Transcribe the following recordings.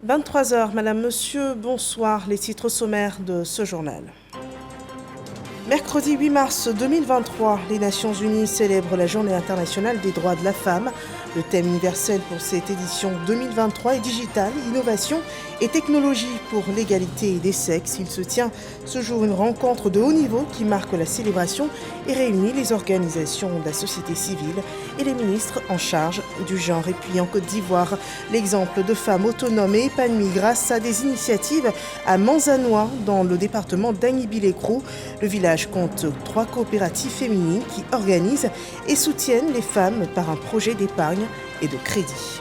23 heures, Madame, Monsieur, bonsoir. Les titres sommaires de ce journal. Mercredi 8 mars 2023, les Nations Unies célèbrent la Journée internationale des droits de la femme. Le thème universel pour cette édition 2023 est digital, innovation et technologie pour l'égalité des sexes. Il se tient ce jour une rencontre de haut niveau qui marque la célébration et réunit les organisations de la société civile et les ministres en charge du genre. Et puis en Côte d'Ivoire, l'exemple de femmes autonomes et épanouies grâce à des initiatives à Manzanois dans le département d'Agnibi-Lécrou. Le village compte 3 coopératives féminines qui organisent et soutiennent les femmes par un projet d'épargne et de crédit.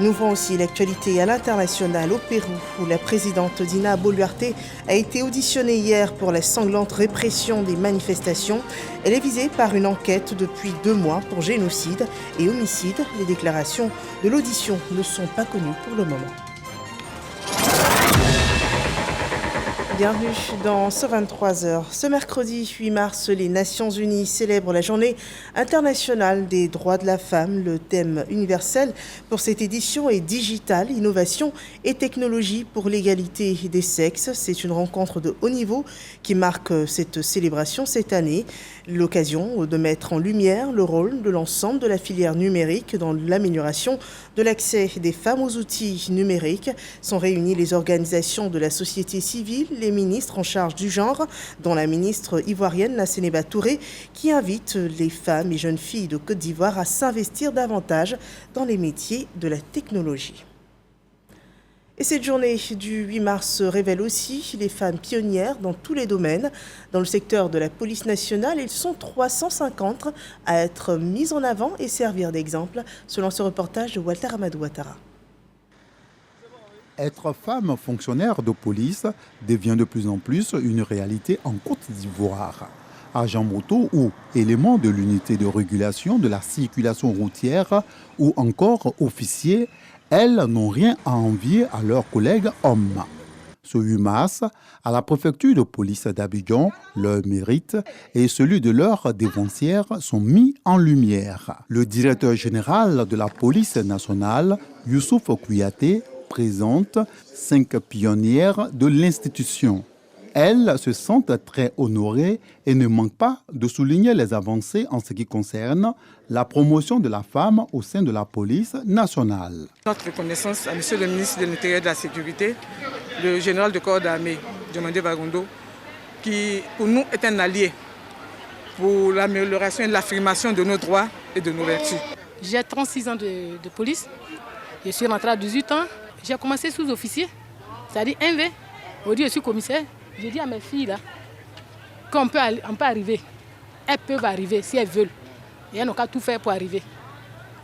Nous voyons aussi l'actualité à l'international au Pérou, où la présidente Dina Boluarte a été auditionnée hier pour la sanglante répression des manifestations. Elle est visée par une enquête depuis 2 mois pour génocide et homicide. Les déclarations de l'audition ne sont pas connues pour le moment. Bienvenue dans ce 23 heures. Ce mercredi 8 mars, les Nations Unies célèbrent la Journée internationale des droits de la femme. Le thème universel pour cette édition est digital, innovation et technologie pour l'égalité des sexes. C'est une rencontre de haut niveau qui marque cette célébration cette année. L'occasion de mettre en lumière le rôle de l'ensemble de la filière numérique dans l'amélioration de l'accès des femmes aux outils numériques. Sont réunies les organisations de la société civile, les ministres en charge du genre, dont la ministre ivoirienne Nassénéba Touré, qui invite les femmes et jeunes filles de Côte d'Ivoire à s'investir davantage dans les métiers de la technologie. Et cette journée du 8 mars révèle aussi les femmes pionnières dans tous les domaines. Dans le secteur de la police nationale, ils sont 350 à être mises en avant et servir d'exemple, selon ce reportage de Walter Amadou Ouattara. Être femme fonctionnaire de police devient de plus en plus une réalité en Côte d'Ivoire. Agent moto ou élément de l'unité de régulation de la circulation routière ou encore officier, elles n'ont rien à envier à leurs collègues hommes. Ce 8 mars, à la préfecture de police d'Abidjan, leur mérite et celui de leurs dévancières sont mis en lumière. Le directeur général de la police nationale, Youssouf Kouyaté, présente 5 pionnières de l'institution. Elles se sentent très honorées et ne manquent pas de souligner les avancées en ce qui concerne la promotion de la femme au sein de la police nationale. Notre reconnaissance à M. le ministre de l'Intérieur et de la Sécurité, le général de corps d'armée, Diomandé Bagondo, qui pour nous est un allié pour l'amélioration et l'affirmation de nos droits et de nos vertus. J'ai 36 ans de police, je suis rentrée à 18 ans, j'ai commencé sous-officier, c'est-à-dire 1V, aujourd'hui je suis commissaire. J'ai dit à mes filles là qu'on peut arriver. Elles peuvent arriver si elles veulent. Et elles n'ont qu'à tout faire pour arriver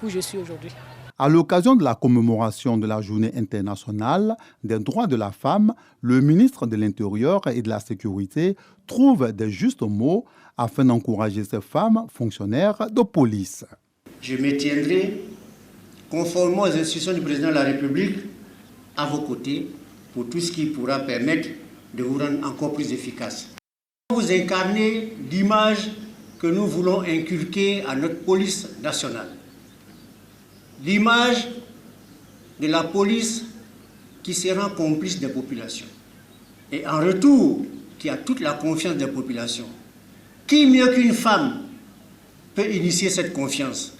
où je suis aujourd'hui. À l'occasion de la commémoration de la Journée internationale des droits de la femme, le ministre de l'Intérieur et de la Sécurité trouve des justes mots afin d'encourager ces femmes fonctionnaires de police. Je me tiendrai, conformément aux instructions du président de la République, à vos côtés pour tout ce qui pourra permettre de vous rendre encore plus efficace. Vous incarnez l'image que nous voulons inculquer à notre police nationale. L'image de la police qui se rend complice des populations. Et en retour, qui a toute la confiance des populations. Qui mieux qu'une femme peut initier cette confiance?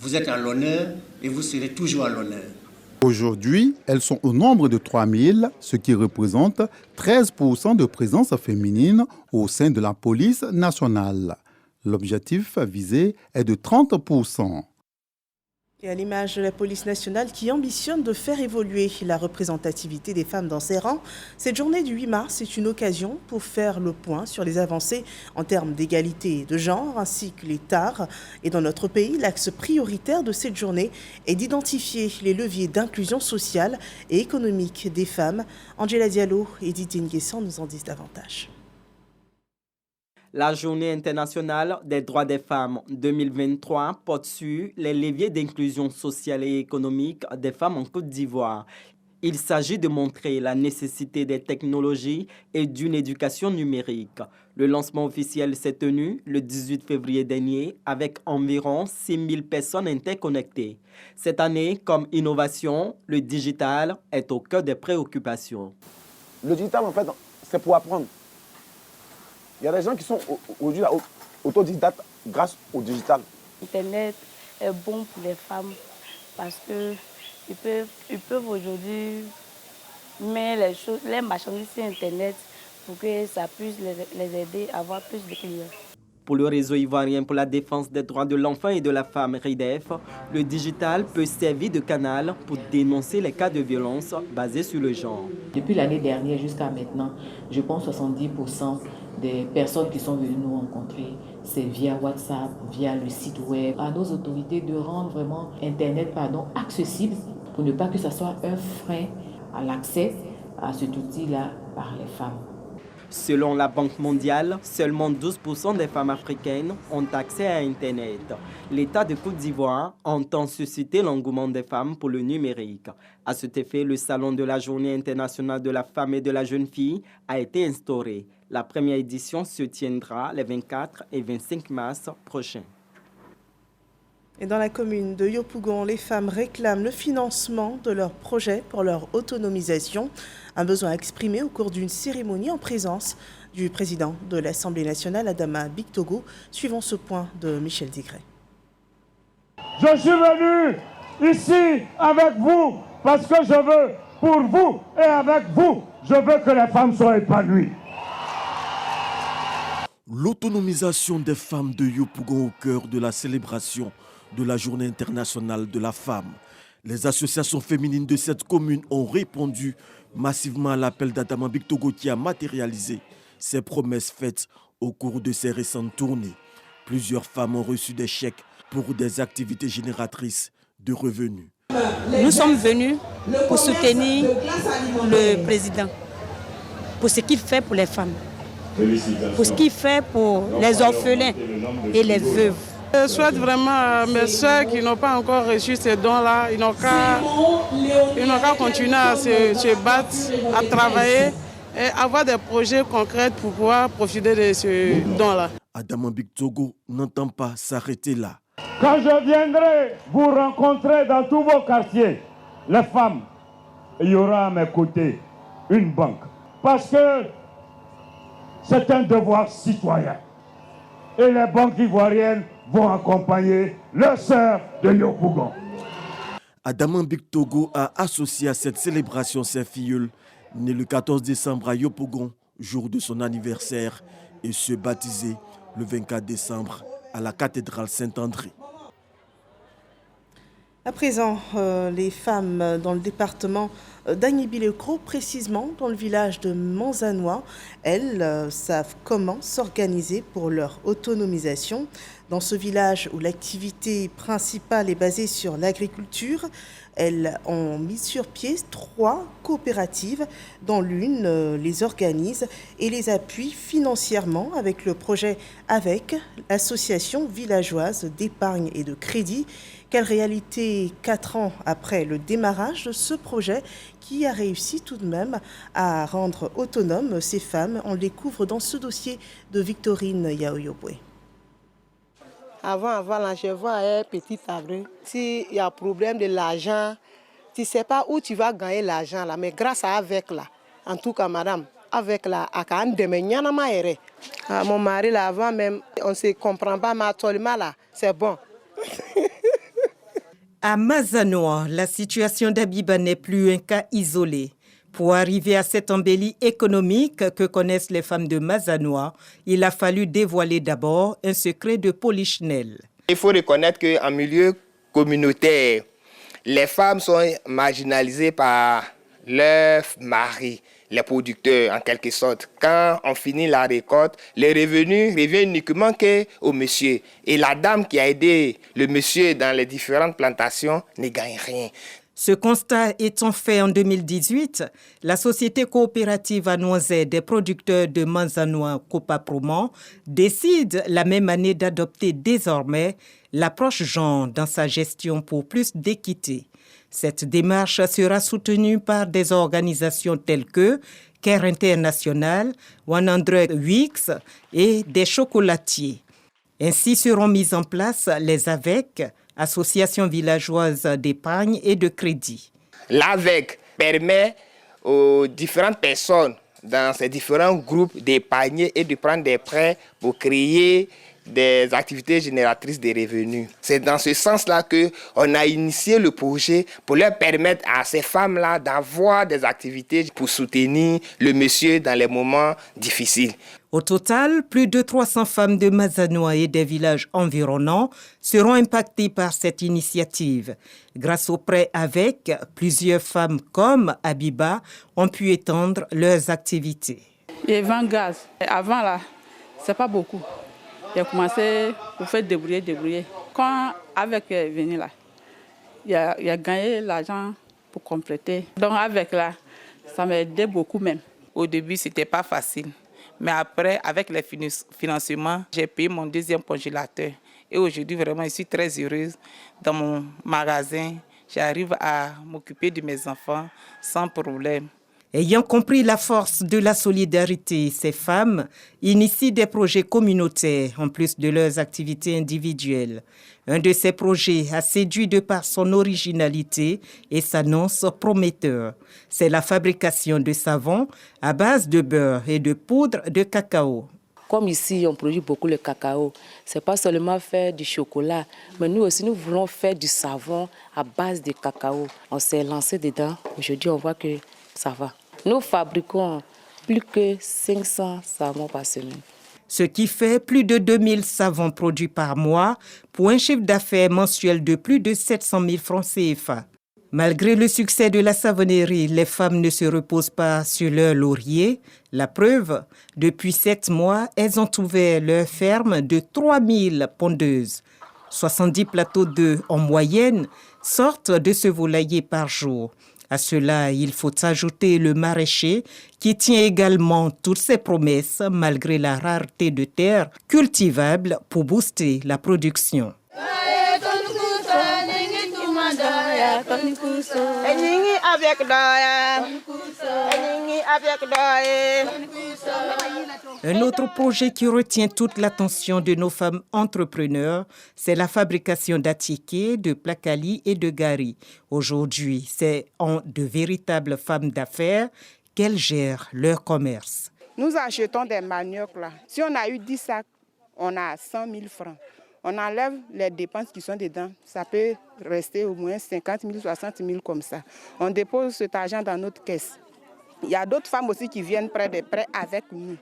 Vous êtes à l'honneur et vous serez toujours à l'honneur. Aujourd'hui, elles sont au nombre de 3000, ce qui représente 13% de présence féminine au sein de la police nationale. L'objectif visé est de 30%. Et à l'image de la police nationale qui ambitionne de faire évoluer la représentativité des femmes dans ses rangs, cette journée du 8 mars est une occasion pour faire le point sur les avancées en termes d'égalité de genre ainsi que les tares. Et dans notre pays, l'axe prioritaire de cette journée est d'identifier les leviers d'inclusion sociale et économique des femmes. Angela Diallo et Didier Nguessan nous en disent davantage. La Journée internationale des droits des femmes 2023 porte sur les leviers d'inclusion sociale et économique des femmes en Côte d'Ivoire. Il s'agit de montrer la nécessité des technologies et d'une éducation numérique. Le lancement officiel s'est tenu le 18 février dernier avec environ 6 000 personnes interconnectées. Cette année, comme innovation, le digital est au cœur des préoccupations. Le digital, en fait, c'est pour apprendre. Il y a des gens qui sont aujourd'hui autodidactes grâce au digital. Internet est bon pour les femmes parce qu'ils peuvent aujourd'hui mettre les marchandises sur Internet pour que ça puisse les aider à avoir plus de clients. Pour le réseau ivoirien pour la défense des droits de l'enfant et de la femme, RIDEF, le digital peut servir de canal pour dénoncer les cas de violence basés sur le genre. Depuis l'année dernière jusqu'à maintenant, je pense 70% des personnes qui sont venues nous rencontrer, c'est via WhatsApp, via le site web. À nos autorités de rendre vraiment Internet accessible pour ne pas que ce soit un frein à l'accès à cet outil-là par les femmes. Selon la Banque mondiale, seulement 12% des femmes africaines ont accès à Internet. L'État de Côte d'Ivoire entend susciter l'engouement des femmes pour le numérique. À cet effet, le Salon de la Journée internationale de la femme et de la jeune fille a été instauré. La première édition se tiendra les 24 et 25 mars prochains. Et dans la commune de Yopougon, les femmes réclament le financement de leurs projets pour leur autonomisation. Un besoin exprimé au cours d'une cérémonie en présence du président de l'Assemblée nationale, Adama Bictogo. Suivons ce point de Michel Digré. Je suis venu ici avec vous parce que je veux pour vous et avec vous, je veux que les femmes soient épanouies. L'autonomisation des femmes de Yopougon au cœur de la célébration de la Journée internationale de la femme. Les associations féminines de cette commune ont répondu massivement à l'appel d'Adama Bictogo qui a matérialisé ses promesses faites au cours de ses récentes tournées. Plusieurs femmes ont reçu des chèques pour des activités génératrices de revenus. Nous sommes venus pour soutenir le président, pour ce qu'il fait pour les femmes, pour ce qu'il fait pour les orphelins et les veuves. Je souhaite vraiment à mes soeurs qui n'ont pas encore reçu ces dons-là, ils n'ont qu'à continuer à se battre, à travailler et avoir des projets concrets pour pouvoir profiter de ce don-là. Adama Bictogo n'entend pas s'arrêter là. Quand je viendrai vous rencontrer dans tous vos quartiers, les femmes, il y aura à mes côtés une banque. Parce que c'est un devoir citoyen. Et les banques ivoiriennes vont accompagner leurs sœurs de Yopougon. Adama Bictogo a associé à cette célébration ses filleuls, nés le 14 décembre à Yopougon, jour de son anniversaire, et se baptisé le 24 décembre à la cathédrale Saint-André. À présent, les femmes dans le département d'Agnibi-le-Cros, précisément dans le village de Manzanois, elles savent comment s'organiser pour leur autonomisation. Dans ce village où l'activité principale est basée sur l'agriculture, elles ont mis sur pied 3 coopératives, dont l'une les organise et les appuie financièrement avec le projet avec l'association villageoise d'épargne et de crédit. Quelle réalité 4 ans après le démarrage de ce projet qui a réussi tout de même à rendre autonomes ces femmes. On le découvre dans ce dossier de Victorine Yaoyobwe. Avant, là, je vois un petit abri. S'il y a problème de l'argent, tu ne sais pas où tu vas gagner l'argent là, mais grâce à avec là, en tout cas madame, avec là, mon mari là avant même, on ne se comprend pas, mais actuellement là, c'est bon. À Manzanois, la situation d'Abiba n'est plus un cas isolé. Pour arriver à cette embellie économique que connaissent les femmes de Manzanois, il a fallu dévoiler d'abord un secret de Polichinelle. Il faut reconnaître qu'en milieu communautaire, les femmes sont marginalisées par leurs maris, les producteurs en quelque sorte. Quand on finit la récolte, les revenus reviennent uniquement au monsieur. Et la dame qui a aidé le monsieur dans les différentes plantations ne gagne rien. Ce constat étant fait en 2018, la société coopérative à Noisette des producteurs de Manzanois Copaproman décide la même année d'adopter désormais l'approche genre dans sa gestion pour plus d'équité. Cette démarche sera soutenue par des organisations telles que Care International, 100 Weeks et des chocolatiers. Ainsi seront mises en place les AVEC, associations villageoises d'épargne et de crédit. L'AVEC permet aux différentes personnes dans ces différents groupes d'épargner et de prendre des prêts pour créer des activités génératrices de revenus. C'est dans ce sens-là qu'on a initié le projet pour leur permettre à ces femmes-là d'avoir des activités pour soutenir le monsieur dans les moments difficiles. Au total, plus de 300 femmes de Mazanois et des villages environnants seront impactées par cette initiative. Grâce au prêt AVEC, plusieurs femmes comme Abiba ont pu étendre leurs activités. Et 20 gaz. Avant là, c'est pas beaucoup. J'ai commencé à faire débrouiller. Quand avec venu là, il a gagné l'argent pour compléter. Donc avec là, ça m'a aidé beaucoup même. Au début, c'était pas facile. Mais après, avec les financements, j'ai payé mon deuxième congélateur. Et aujourd'hui, vraiment, je suis très heureuse. Dans mon magasin, j'arrive à m'occuper de mes enfants sans problème. Ayant compris la force de la solidarité, ces femmes initient des projets communautaires en plus de leurs activités individuelles. Un de ces projets a séduit de par son originalité et s'annonce prometteur. C'est la fabrication de savon à base de beurre et de poudre de cacao. Comme ici, on produit beaucoup le cacao. Ce n'est pas seulement faire du chocolat, mais nous aussi, nous voulons faire du savon à base de cacao. On s'est lancé dedans. Aujourd'hui, on voit que ça va. Nous fabriquons plus que 500 savons par semaine. Ce qui fait plus de 2000 savons produits par mois pour un chiffre d'affaires mensuel de plus de 700 000 francs CFA. Malgré le succès de la savonnerie, les femmes ne se reposent pas sur leur laurier. La preuve, depuis 7 mois, elles ont ouvert leur ferme de 3000 pondeuses. 70 plateaux d'œufs en moyenne sortent de ce volailler par jour. À cela, il faut ajouter le maraîcher qui tient également toutes ses promesses malgré la rareté de terres cultivables pour booster la production. Un autre projet qui retient toute l'attention de nos femmes entrepreneurs, c'est la fabrication d'atiké, de placali et de gari. Aujourd'hui, c'est en de véritables femmes d'affaires qu'elles gèrent leur commerce. Nous achetons des maniocs là. Si on a eu 10 sacs, on a 100 000 francs. On enlève les dépenses qui sont dedans. Ça peut rester au moins 50 000, 60 000 comme ça. On dépose cet argent dans notre caisse. Il y a d'autres femmes aussi qui viennent prendre des prêts avec nous.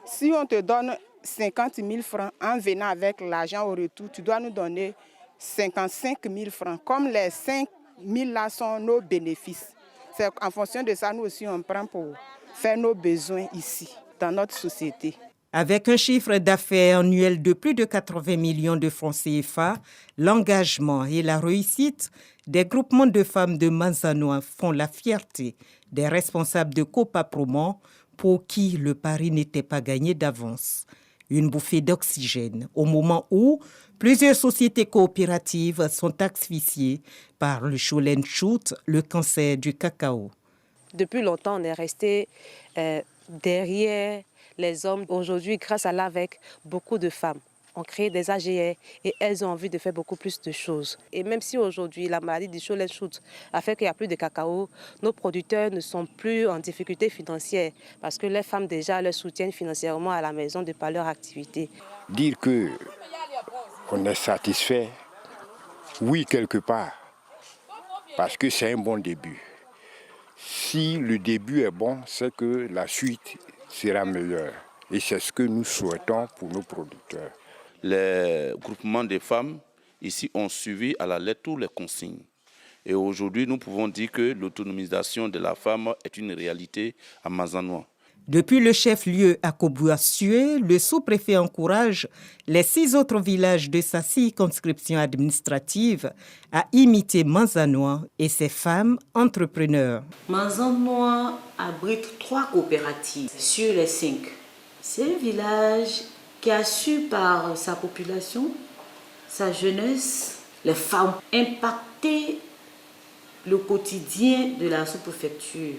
Si on te donne 50 000 francs en venant avec l'argent au retour, tu dois nous donner 55 000 francs. Comme les 5 000 là sont nos bénéfices. C'est en fonction de ça, nous aussi, on prend pour faire nos besoins ici, dans notre société. Avec un chiffre d'affaires annuel de plus de 80 millions de francs CFA, l'engagement et la réussite des groupements de femmes de Mazanois font la fierté des responsables de Copa Promo pour qui le pari n'était pas gagné d'avance. Une bouffée d'oxygène au moment où plusieurs sociétés coopératives sont asphyxiées par le Cholen Shoot, le cancer du cacao. Depuis longtemps, on est resté derrière les hommes. Aujourd'hui, grâce à l'AVEC, beaucoup de femmes ont créé des AGR et elles ont envie de faire beaucoup plus de choses. Et même si aujourd'hui, la maladie du Cholen Shoot a fait qu'il n'y a plus de cacao, nos producteurs ne sont plus en difficulté financière parce que les femmes déjà les soutiennent financièrement à la maison de par leur activité. Dire qu'on est satisfait, oui, quelque part, parce que c'est un bon début. Si le début est bon, c'est que la suite sera meilleure. Et c'est ce que nous souhaitons pour nos producteurs. Les groupements de femmes ici ont suivi à la lettre toutes les consignes. Et aujourd'hui, nous pouvons dire que l'autonomisation de la femme est une réalité à Mazanois. Depuis le chef-lieu à Kobouassué, le sous-préfet encourage les 6 autres villages de sa circonscription administrative à imiter Mazanois et ses femmes entrepreneurs. Mazanois abrite 3 coopératives sur les 5. C'est un village qui a su par sa population, sa jeunesse, les femmes impacter le quotidien de la sous-préfecture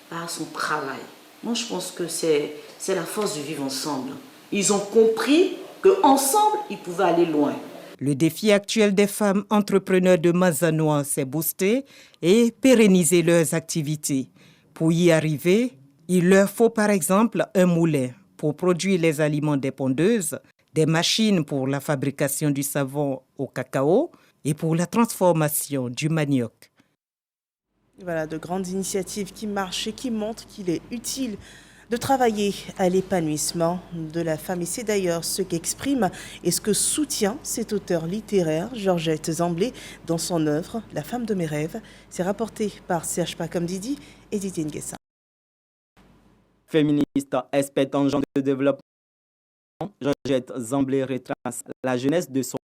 par son travail. Moi, je pense que c'est la force du vivre ensemble. Ils ont compris qu'ensemble, ils pouvaient aller loin. Le défi actuel des femmes entrepreneurs de Mazanois, c'est booster et pérenniser leurs activités. Pour y arriver, il leur faut par exemple un moulin pour produire les aliments des pondeuses, des machines pour la fabrication du savon au cacao et pour la transformation du manioc. Voilà, de grandes initiatives qui marchent et qui montrent qu'il est utile de travailler à l'épanouissement de la femme. Et c'est d'ailleurs ce qu'exprime et ce que soutient cet auteur littéraire, Georgette Zamblé, dans son œuvre « La femme de mes rêves ». C'est rapporté par Serge Pakomdidi et Didier Nguessa. Féministe, experte en genre de développement, Georgette Zamblé retrace la jeunesse de son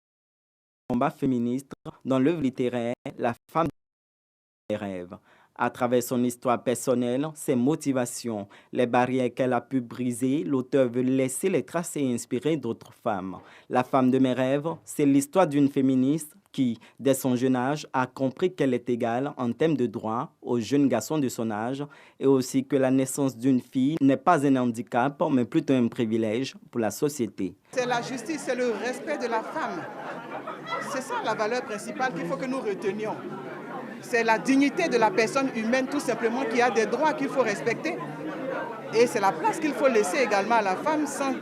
combat féministe dans l'œuvre littéraire « La femme de mes rêves ». À travers son histoire personnelle, ses motivations, les barrières qu'elle a pu briser, l'auteur veut laisser les traces et inspirer d'autres femmes. La femme de mes rêves, c'est l'histoire d'une féministe qui, dès son jeune âge, a compris qu'elle est égale en termes de droits aux jeunes garçons de son âge et aussi que la naissance d'une fille n'est pas un handicap, mais plutôt un privilège pour la société. C'est la justice, c'est le respect de la femme. C'est ça la valeur principale qu'il faut que nous retenions. C'est la dignité de la personne humaine tout simplement qui a des droits qu'il faut respecter. Et c'est la place qu'il faut laisser également à la femme sans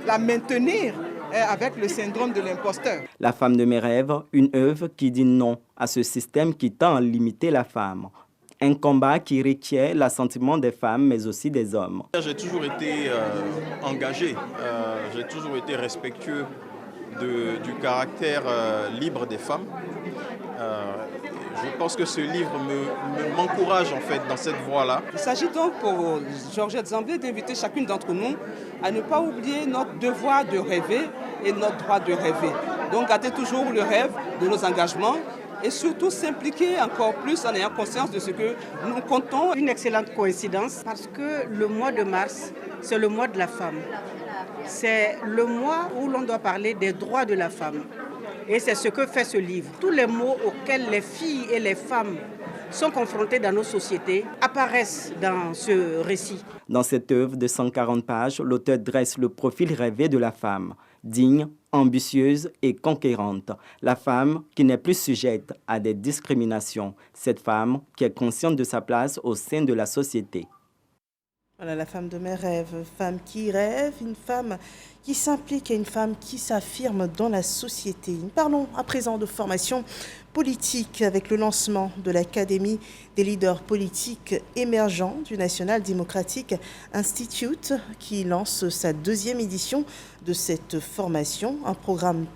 la maintenir avec le syndrome de l'imposteur. La femme de mes rêves, une œuvre qui dit non à ce système qui tend à limiter la femme. Un combat qui requiert l'assentiment des femmes mais aussi des hommes. J'ai toujours été engagé, j'ai toujours été respectueux du caractère libre des femmes. Je pense que ce livre m'encourage en fait dans cette voie-là. Il s'agit donc pour Georgette Zamblé d'inviter chacune d'entre nous à ne pas oublier notre devoir de rêver et notre droit de rêver. Donc garder toujours le rêve de nos engagements et surtout s'impliquer encore plus en ayant conscience de ce que nous comptons. Une excellente coïncidence parce que le mois de mars, c'est le mois de la femme. C'est le mois où l'on doit parler des droits de la femme. Et c'est ce que fait ce livre. Tous les mots auxquels les filles et les femmes sont confrontées dans nos sociétés apparaissent dans ce récit. Dans cette œuvre de 140 pages, l'auteur dresse le profil rêvé de la femme, digne, ambitieuse et conquérante. La femme qui n'est plus sujette à des discriminations. Cette femme qui est consciente de sa place au sein de la société. Voilà, la femme de mes rêves, femme qui rêve, une femme qui s'implique et une femme qui s'affirme dans la société. Nous parlons à présent de formation politique avec le lancement de l'Académie des leaders politiques émergents du National Democratic Institute qui lance sa deuxième édition de cette formation, un programme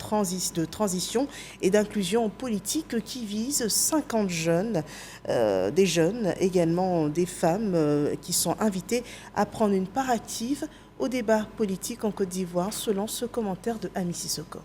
de transition et d'inclusion politique qui vise 50 jeunes, des jeunes, également des femmes qui sont invitées à prendre une part active au débat politique en Côte d'Ivoire, selon ce commentaire de Ami Sissoko.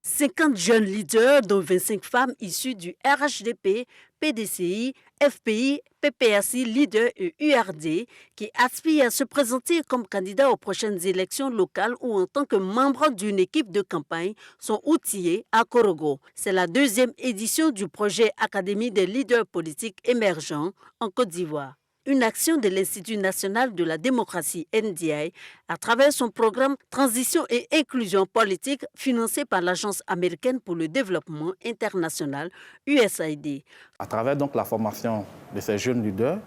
50 jeunes leaders, dont 25 femmes issues du RHDP, PDCI, FPI, PPRC, Leader et URD, qui aspirent à se présenter comme candidats aux prochaines élections locales ou en tant que membres d'une équipe de campagne, sont outillés à Korogo. C'est la deuxième édition du projet Académie des leaders politiques émergents en Côte d'Ivoire. Une action de l'Institut national de la démocratie NDI à travers son programme Transition et inclusion politique financé par l'Agence américaine pour le développement international USAID. À travers donc la formation de ces jeunes leaders,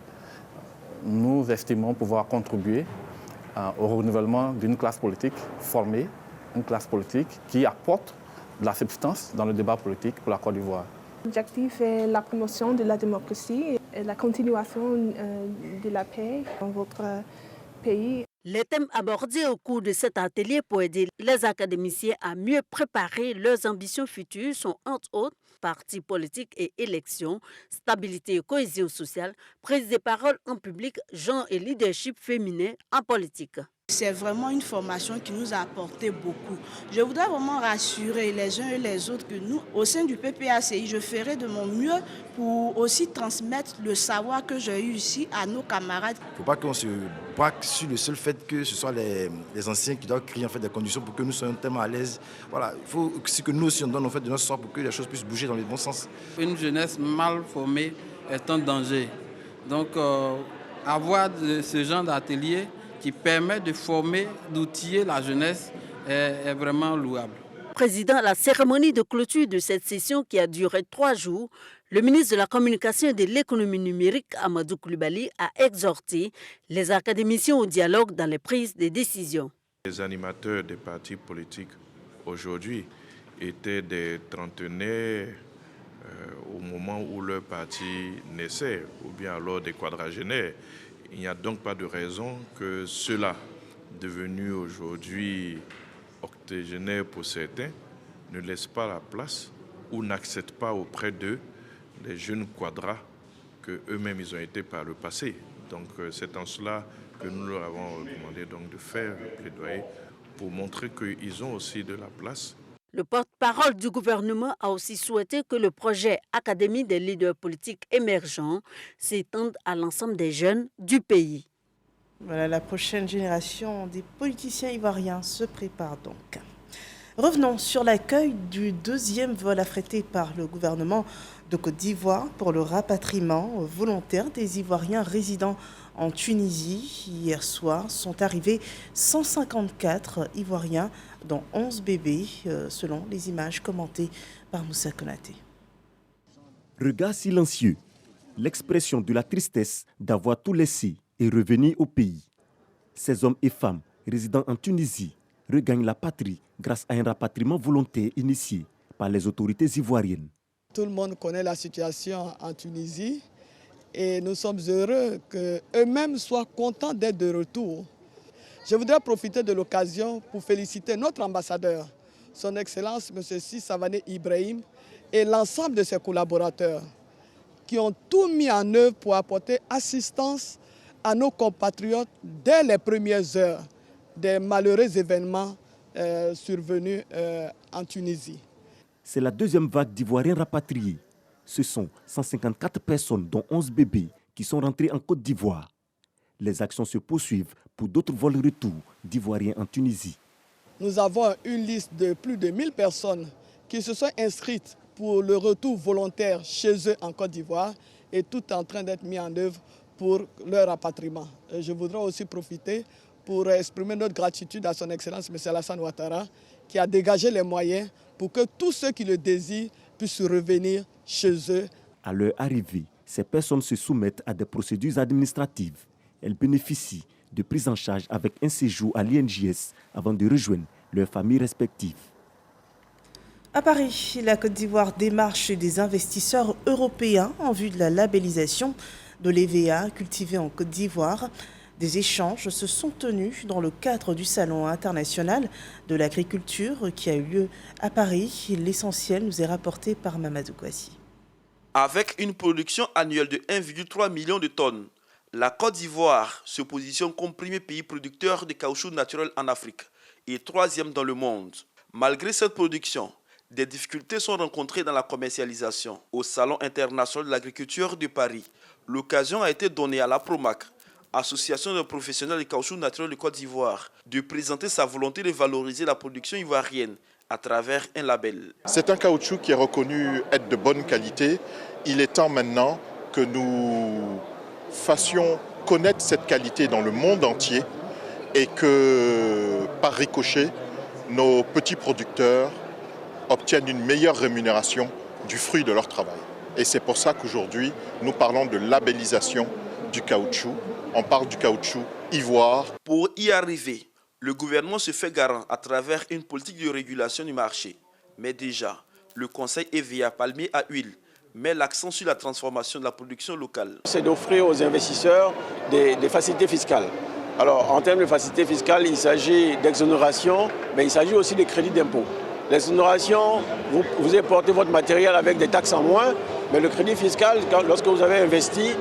nous estimons pouvoir contribuer au renouvellement d'une classe politique formée, une classe politique qui apporte de la substance dans le débat politique pour la Côte d'Ivoire. L'objectif est la promotion de la démocratie et la continuation de la paix dans votre pays. Les thèmes abordés au cours de cet atelier pour aider les académiciens à mieux préparer leurs ambitions futures sont entre autres partis politiques et élections, stabilité et cohésion sociale, prise de parole en public, genre et leadership féminin en politique. C'est vraiment une formation qui nous a apporté beaucoup. Je voudrais vraiment rassurer les uns et les autres que nous, au sein du PPACI, je ferai de mon mieux pour aussi transmettre le savoir que j'ai eu ici à nos camarades. Il ne faut pas qu'on se braque sur le seul fait que ce soit les anciens qui doivent créer en fait, des conditions pour que nous soyons tellement à l'aise. Voilà, il faut aussi que nous aussi on donne en fait, de notre sort pour que les choses puissent bouger dans le bon sens. Une jeunesse mal formée est un danger. Donc avoir ce genre d'atelier qui permet de former, d'outiller la jeunesse est vraiment louable. Président, la cérémonie de clôture de cette session qui a duré 3 jours, le ministre de la Communication et de l'Économie numérique, Amadou Coulibaly, a exhorté les académiciens au dialogue dans les prises de décisions. Les animateurs des partis politiques aujourd'hui étaient des trentenaires au moment où leur parti naissait, ou bien alors des quadragénaires. Il n'y a donc pas de raison que ceux-là, devenus aujourd'hui octogénaires pour certains, ne laissent pas la place ou n'acceptent pas auprès d'eux les jeunes quadras qu'eux-mêmes ils ont été par le passé. Donc c'est en cela que nous leur avons recommandé donc de faire le plaidoyer pour montrer qu'ils ont aussi de la place. Le porte-parole du gouvernement a aussi souhaité que le projet Académie des leaders politiques émergents s'étende à l'ensemble des jeunes du pays. Voilà, la prochaine génération des politiciens ivoiriens se prépare donc. Revenons sur l'accueil du 2e vol affrété par le gouvernement de Côte d'Ivoire pour le rapatriement volontaire des Ivoiriens résidant en Tunisie. Hier soir sont arrivés 154 Ivoiriens, dont 11 bébés, selon les images commentées par Moussa Konaté. Regard silencieux, l'expression de la tristesse d'avoir tout laissé et revenu au pays. Ces hommes et femmes résidant en Tunisie regagnent la patrie grâce à un rapatriement volontaire initié par les autorités ivoiriennes. Tout le monde connaît la situation en Tunisie et nous sommes heureux qu'eux-mêmes soient contents d'être de retour. Je voudrais profiter de l'occasion pour féliciter notre ambassadeur, son Excellence M. Savané Ibrahim, et l'ensemble de ses collaborateurs qui ont tout mis en œuvre pour apporter assistance à nos compatriotes dès les premières heures des malheureux événements survenus en Tunisie. C'est la 2e vague d'Ivoiriens rapatriés. Ce sont 154 personnes, dont 11 bébés, qui sont rentrés en Côte d'Ivoire. Les actions se poursuivent pour d'autres vols retour d'Ivoiriens en Tunisie. Nous avons une liste de plus de 1000 personnes qui se sont inscrites pour le retour volontaire chez eux en Côte d'Ivoire et tout est en train d'être mis en œuvre pour leur rapatriement. Et je voudrais aussi profiter pour exprimer notre gratitude à son Excellence M. Alassane Ouattara qui a dégagé les moyens pour que tous ceux qui le désirent puissent revenir chez eux. À leur arrivée, ces personnes se soumettent à des procédures administratives. Elles bénéficient de prise en charge avec un séjour à l'INJS avant de rejoindre leurs familles respectives. À Paris, la Côte d'Ivoire démarche des investisseurs européens en vue de la labellisation de l'EVA cultivée en Côte d'Ivoire. Des échanges se sont tenus dans le cadre du Salon international de l'agriculture qui a eu lieu à Paris. L'essentiel nous est rapporté par Mamadou Kouassi. Avec une production annuelle de 1,3 million de tonnes, la Côte d'Ivoire se positionne comme premier pays producteur de caoutchouc naturel en Afrique et 3e dans le monde. Malgré cette production, des difficultés sont rencontrées dans la commercialisation. Au Salon international de l'agriculture de Paris, l'occasion a été donnée à la PROMAC, Association de professionnels de caoutchouc naturel de Côte d'Ivoire, de présenter sa volonté de valoriser la production ivoirienne à travers un label. C'est un caoutchouc qui est reconnu être de bonne qualité. Il est temps maintenant que nous fassions connaître cette qualité dans le monde entier et que, par ricochet, nos petits producteurs obtiennent une meilleure rémunération du fruit de leur travail. Et c'est pour ça qu'aujourd'hui, nous parlons de labellisation du caoutchouc. On parle du caoutchouc ivoire. Pour y arriver, le gouvernement se fait garant à travers une politique de régulation du marché. Mais déjà, le Conseil EVA palmier à huile met l'accent sur la transformation de la production locale. C'est d'offrir aux investisseurs des facilités fiscales. Alors, en termes de facilités fiscales, il s'agit d'exonération, mais il s'agit aussi de crédits d'impôt. L'exonération, vous importez votre matériel avec des taxes en moins, mais le crédit fiscal, lorsque vous avez investi,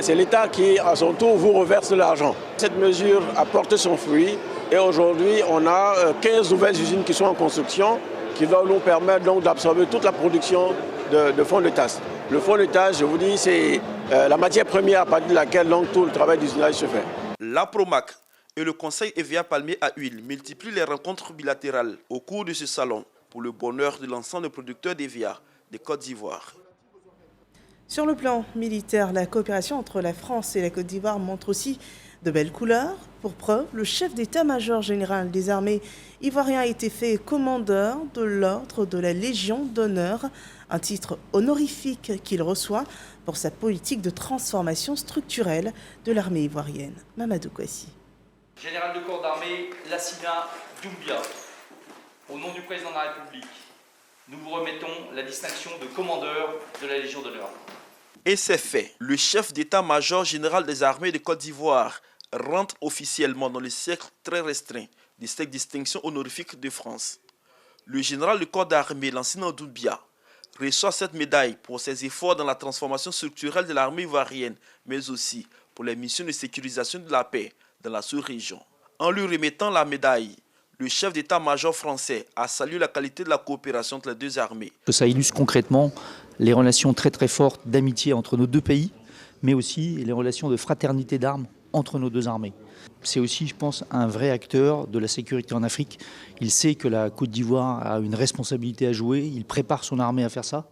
c'est l'État qui, à son tour, vous reverse de l'argent. Cette mesure a porté son fruit Et aujourd'hui, on a 15 nouvelles usines qui sont en construction, qui vont nous permettre donc d'absorber toute la production de fonds de tasse. Le fond de tasse, je vous dis, c'est la matière première à partir de laquelle donc, tout le travail d'usinage se fait. La Promac et le Conseil EVA Palmier à Huile multiplient les rencontres bilatérales au cours de ce salon pour le bonheur de l'ensemble des producteurs d'EVA de Côte d'Ivoire. Sur le plan militaire, la coopération entre la France et la Côte d'Ivoire montre aussi de belles couleurs. Pour preuve, le chef d'état-major général des armées ivoirien a été fait commandeur de l'ordre de la Légion d'honneur, un titre honorifique qu'il reçoit pour sa politique de transformation structurelle de l'armée ivoirienne. Mamadou Kouassi. Général de corps d'armée Lassina Doumbia, au nom du président de la République, nous vous remettons la distinction de commandeur de la Légion d'honneur. Et c'est fait. Le chef d'état-major général des armées de Côte d'Ivoire rentre officiellement dans le cercle très restreint de cette distinction honorifique de France. Le général de corps d'armée Lassina Doumbia reçoit cette médaille pour ses efforts dans la transformation structurelle de l'armée ivoirienne, mais aussi pour les missions de sécurisation de la paix dans la sous-région. En lui remettant la médaille, le chef d'état-major français a salué la qualité de la coopération entre les deux armées. Ça illustre concrètement les relations très très fortes d'amitié entre nos deux pays, mais aussi les relations de fraternité d'armes entre nos deux armées. C'est aussi, je pense, un vrai acteur de la sécurité en Afrique. Il sait que la Côte d'Ivoire a une responsabilité à jouer, il prépare son armée à faire ça.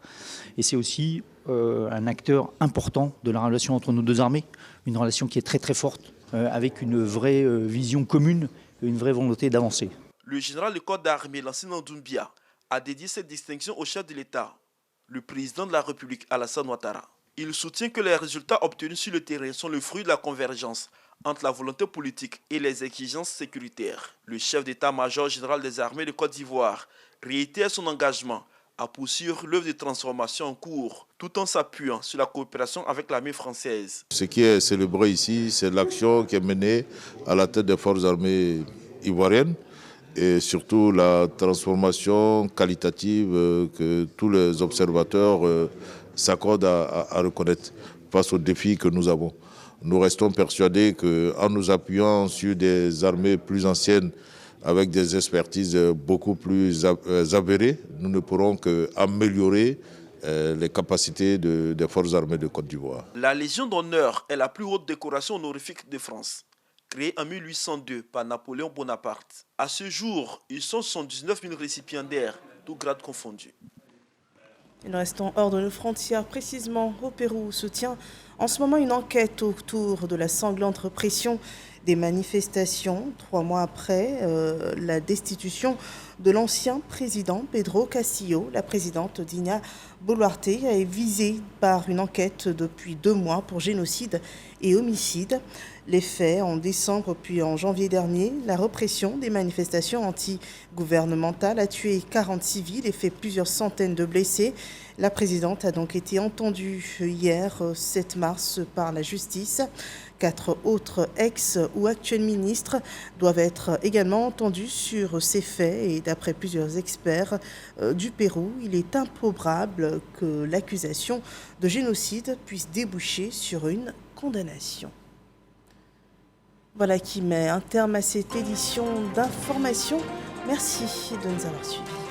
Et c'est aussi un acteur important de la relation entre nos deux armées, une relation qui est très très forte, avec une vraie vision commune, une vraie volonté d'avancer. Le général de corps d'armée Lassina Doumbia a dédié cette distinction au chef de l'État, le président de la République Alassane Ouattara. Il soutient que les résultats obtenus sur le terrain sont le fruit de la convergence entre la volonté politique et les exigences sécuritaires. Le chef d'état-major général des armées de Côte d'Ivoire réitère son engagement à poursuivre l'œuvre de transformation en cours, tout en s'appuyant sur la coopération avec l'armée française. Ce qui est célébré ici, c'est l'action qui est menée à la tête des forces armées ivoiriennes et surtout la transformation qualitative que tous les observateurs s'accordent à reconnaître face aux défis que nous avons. Nous restons persuadés qu'en nous appuyant sur des armées plus anciennes, avec des expertises beaucoup plus avérées, nous ne pourrons qu'améliorer les capacités des forces armées de Côte d'Ivoire. La Légion d'honneur est la plus haute décoration honorifique de France, créée en 1802 par Napoléon Bonaparte. À ce jour, ils sont 119 000 récipiendaires, tous grades confondus. Nous restons hors de nos frontières, précisément au Pérou, où se tient en ce moment une enquête autour de la sanglante répression des manifestations, 3 mois après la destitution de l'ancien président Pedro Castillo. La présidente Dina Boluarte est visée par une enquête depuis 2 mois pour génocide et homicide. Les faits en décembre puis en janvier dernier, la répression des manifestations anti-gouvernementales a tué 40 civils et fait plusieurs centaines de blessés. La présidente a donc été entendue hier, 7 mars, par la justice. 4 autres ex- ou actuels ministres doivent être également entendus sur ces faits et d'après plusieurs experts du Pérou, il est improbable que l'accusation de génocide puisse déboucher sur une condamnation. Voilà qui met un terme à cette édition d'information. Merci de nous avoir suivis.